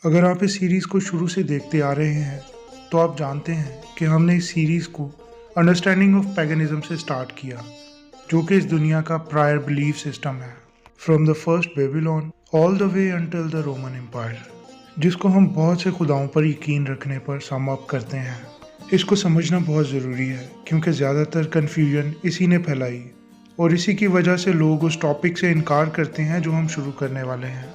اگر آپ اس سیریز کو شروع سے دیکھتے آ رہے ہیں تو آپ جانتے ہیں کہ ہم نے اس سیریز کو انڈرسٹینڈنگ آف پیگنزم سے سٹارٹ کیا، جو کہ اس دنیا کا پرائر بلیف سسٹم ہے، from the first Babylon all the way until the Roman empire, جس کو ہم بہت سے خداؤں پر یقین رکھنے پر سم اپ کرتے ہیں۔ اس کو سمجھنا بہت ضروری ہے کیونکہ زیادہ تر کنفیوژن اسی نے پھیلائی، اور اسی کی وجہ سے لوگ اس ٹاپک سے انکار کرتے ہیں جو ہم شروع کرنے والے ہیں۔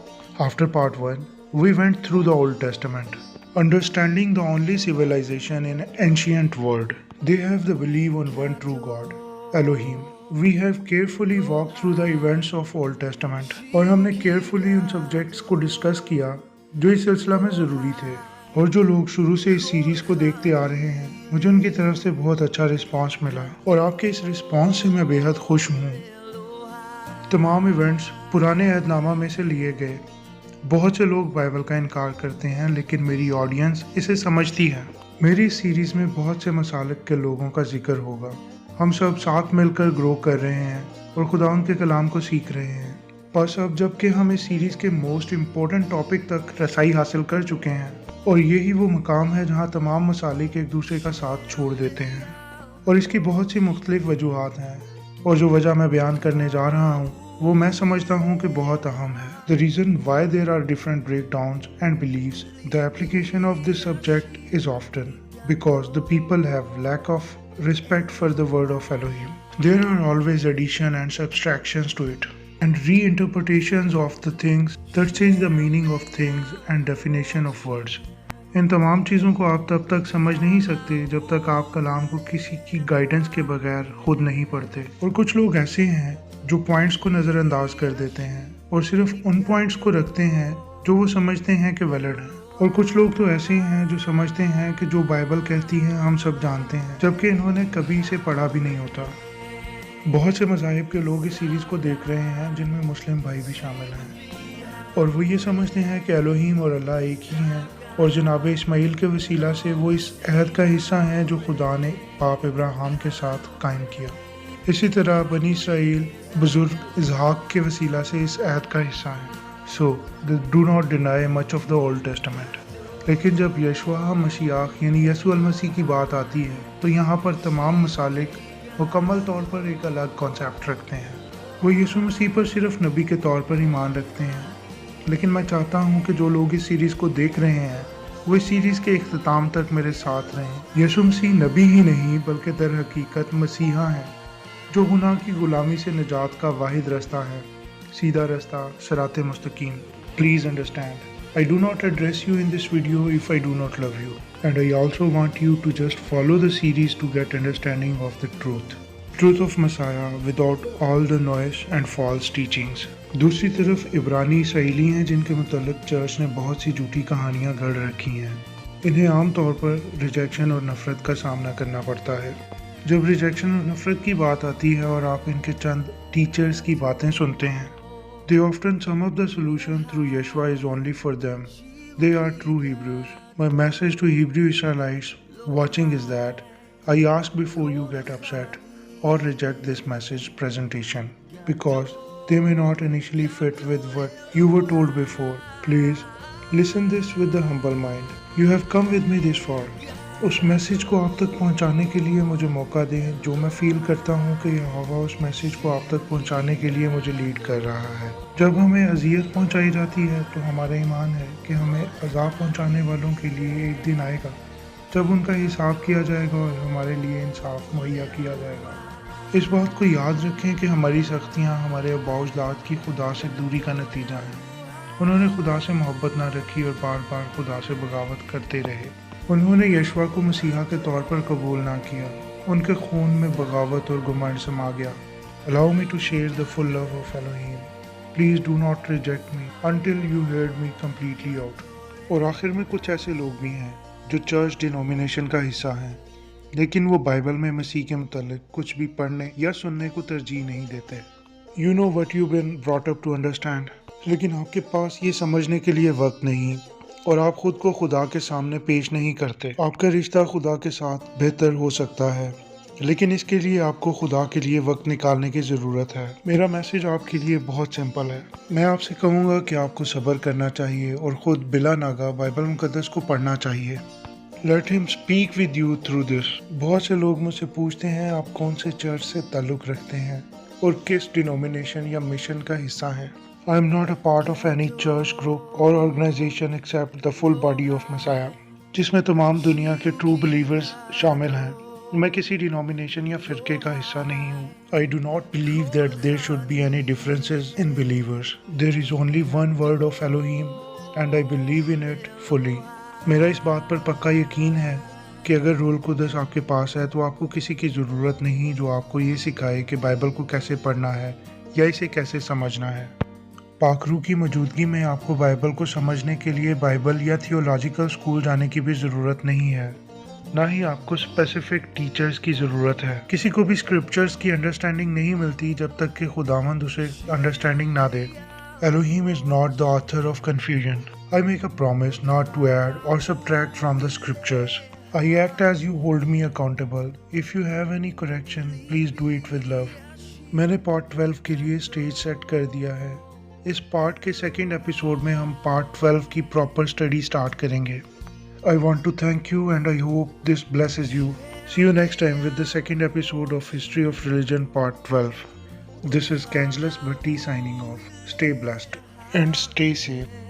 After part 1, we went through the Old Testament, understanding the only civilization in ancient world. They have the belief on one true God, Elohim. We have carefully walked through the events of Old Testament. اور ہم نے carefully ان subjects کو discuss کیا جو اس سلسلہ میں ضروری تھے، اور جو لوگ شروع سے اس سیریز کو دیکھتے آ رہے ہیں مجھے ان کی طرف سے بہت اچھا رسپانس ملا، اور آپ کے اس رسپانس سے میں بے حد خوش ہوں۔ تمام ایونٹس پرانے عہد نامہ میں سے لیے گئے۔ بہت سے لوگ بائبل کا انکار کرتے ہیں لیکن میری آڈینس اسے سمجھتی ہے۔ میری اس سیریز میں بہت سے مسالک کے لوگوں کا ذکر ہوگا۔ ہم سب ساتھ مل کر گرو کر رہے ہیں اور خداوند کے کلام کو سیکھ رہے ہیں۔ بس اب جب کہ ہم اس سیریز کے موسٹ امپورٹنٹ ٹاپک تک رسائی حاصل کر چکے ہیں، اور یہی وہ مقام ہے جہاں تمام مسالک ایک دوسرے کا ساتھ چھوڑ دیتے ہیں، اور اس کی بہت سی مختلف وجوہات ہیں، اور جو وجہ میں بیان کرنے جا رہا ہوں وہ میں سمجھتا ہوں کہ بہت اہم ہے۔ The reason why there are different breakdowns and beliefs, the application of this subject is often because the people have lack of respect for the word of Elohim. There are always addition and subtractions to it, and reinterpretations of the things that change the meaning of things and definition of words. ان تمام چیزوں کو آپ تب تک سمجھ نہیں سکتے جب تک آپ کلام کو کسی کی گائیڈنس کے بغیر خود نہیں پڑھتے، اور کچھ لوگ ایسے ہیں جو پوائنٹس کو نظر انداز کر دیتے ہیں اور صرف ان پوائنٹس کو رکھتے ہیں جو وہ سمجھتے ہیں کہ ویلڈ ہیں، اور کچھ لوگ تو ایسے ہیں جو سمجھتے ہیں کہ جو بائبل کہتی ہے ہم سب جانتے ہیں، جبکہ انہوں نے کبھی اسے پڑھا بھی نہیں ہوتا۔ بہت سے مذاہب کے لوگ اس سیریز کو دیکھ رہے ہیں جن میں مسلم بھائی بھی شامل ہیں، اور وہ یہ سمجھتے ہیں کہ الوہیم اور اللہ ایک ہی ہیں، اور جناب اسماعیل کے وسیلہ سے وہ اس عہد کا حصہ ہیں جو خدا نے باپ ابراہیم کے ساتھ قائم کیا۔ اسی طرح بنی اسرائیل بزرگ اسحاق کے وسیلہ سے اس عہد کا حصہ ہیں۔ So, they do not deny much of the Old Testament. لیکن جب یشوع مسیح یعنی یسوع المسیح کی بات آتی ہے تو یہاں پر تمام مسالک مکمل طور پر ایک الگ کانسیپٹ رکھتے ہیں۔ وہ یسوع مسیح پر صرف نبی کے طور پر ایمان رکھتے ہیں، لیکن میں چاہتا ہوں کہ جو لوگ اس سیریز کو دیکھ رہے ہیں وہ اس سیریز کے اختتام تک میرے ساتھ رہیں۔ یسوع مسیح نبی ہی نہیں بلکہ در حقیقت مسیحا ہیں، جو گناہ کی غلامی سے نجات کا واحد رستہ ہے، سیدھا رستہ، صراط مستقیم۔ Please understand, I do not address you in this video if I do not love you, and I also want you to just follow the series to get understanding of the truth of Messiah without all the noise and false teachings. دوسری طرف عبرانی اسرائیلی ہیں جن کے متعلق church نے بہت سی جھوٹی کہانیاں گھڑ رکھی ہیں۔ انہیں عام طور پر ریجیکشن اور نفرت کا سامنا کرنا پڑتا ہے۔ جب ریجیکشن اور نفرت کی بات آتی ہے اور آپ ان کے چند ٹیچرز کی باتیں سنتے ہیں، they often sum up the solution through Yeshua is only for them. They are true Hebrews. My message to Hebrew Israelites watching is that I ask before you get upset or reject this message presentation, because they may not initially fit with what you were told before. Please listen this with the humble mind. You have come with me this far. اس message کو آپ تک پہنچانے کے لیے مجھے موقع دیں جو میں فیل کرتا ہوں کہ یہوہ اس میسیج کو آپ تک پہنچانے کے لیے مجھے لیڈ کر رہا ہے۔ جب ہمیں اذیت پہنچائی جاتی ہے تو ہمارا ایمان ہے کہ ہمیں عذاب پہنچانے والوں کے لیے ایک دن آئے گا جب ان کا حساب کیا جائے گا اور ہمارے لیے انصاف مہیا کیا جائے گا۔ اس بات کو یاد رکھیں کہ ہماری سختیاں ہمارے آباء و اجداد کی خدا سے دوری کا نتیجہ ہیں۔ انہوں نے خدا سے محبت نہ رکھی اور بار بار خدا سے بغاوت کرتے رہے۔ انہوں نے یشوع کو مسیحا کے طور پر قبول نہ کیا۔ ان کے خون میں بغاوت اور گھمنڈ سما گیا۔ Allow me to share the full love of Elohim. Please do not reject me until you heard me completely out. اور آخر میں کچھ ایسے لوگ بھی ہیں جو چرچ ڈینومینیشن کا حصہ ہیں، لیکن وہ بائبل میں مسیح کے متعلق کچھ بھی پڑھنے یا سننے کو ترجیح نہیں دیتے۔ You know what you've been brought up to understand. لیکن آپ کے پاس یہ سمجھنے کے لیے وقت نہیں، اور آپ خود کو خدا کے سامنے پیش نہیں کرتے۔ آپ کا رشتہ خدا کے ساتھ بہتر ہو سکتا ہے لیکن اس کے لیے آپ کو خدا کے لیے وقت نکالنے کی ضرورت ہے۔ میرا میسج آپ کے لیے بہت سمپل ہے۔ میں آپ سے کہوں گا کہ آپ کو صبر کرنا چاہیے اور خود بلا ناغہ بائبل مقدس کو پڑھنا چاہیے۔ لیٹ ہم speak with you through this. بہت سے لوگ مجھ سے پوچھتے ہیں آپ کون سے چرچ سے تعلق رکھتے ہیں اور کس ڈینومینیشن یا مشن کا حصہ ہیں۔ I am not a part of any church group or organization except the full body of Messiah، جس میں تمام دنیا کے ٹرو بلیورز شامل ہیں۔ میں کسی ڈینومینیشن یا فرقے کا حصہ نہیں ہوں۔ I do not believe that there should be any differences in believers. There is only one word of Elohim and I believe in it fully۔ میرا اس بات پر پکا یقین ہے کہ اگر روح القدس آپ کے پاس ہے تو آپ کو کسی کی ضرورت نہیں جو آپ کو یہ سکھائے کہ بائبل کو کیسے پڑھنا ہے یا اسے کیسے سمجھنا ہے۔ پاک روح کی موجودگی میں آپ کو بائبل کو سمجھنے کے لیے بائبل یا تھیولوجیکل سکول جانے کی بھی ضرورت نہیں ہے، نہ ہی آپ کو اسپیسیفک ٹیچرز کی ضرورت ہے۔ کسی کو بھی اسکرپچرز کی انڈرسٹینڈنگ نہیں ملتی جب تک کہ خداوند اسے انڈرسٹینڈنگ نہ دے۔ Elohim is not the author of confusion. I make a promise not to add or subtract from the scriptures. I act as you hold me accountable. If you have any correction, please do it with love۔ میں نے part 12 کے لیے stage set کر دیا ہے۔ اس part کے second episode میں ہم پارٹ 12 کی پراپر اسٹڈی سٹارٹ کریں گے۔ I want to thank you and I hope this blesses you۔ See you next time with the second episode of History of Religion Part 12۔ This is Kangelas Bhatti signing off۔ Stay blessed and stay safe۔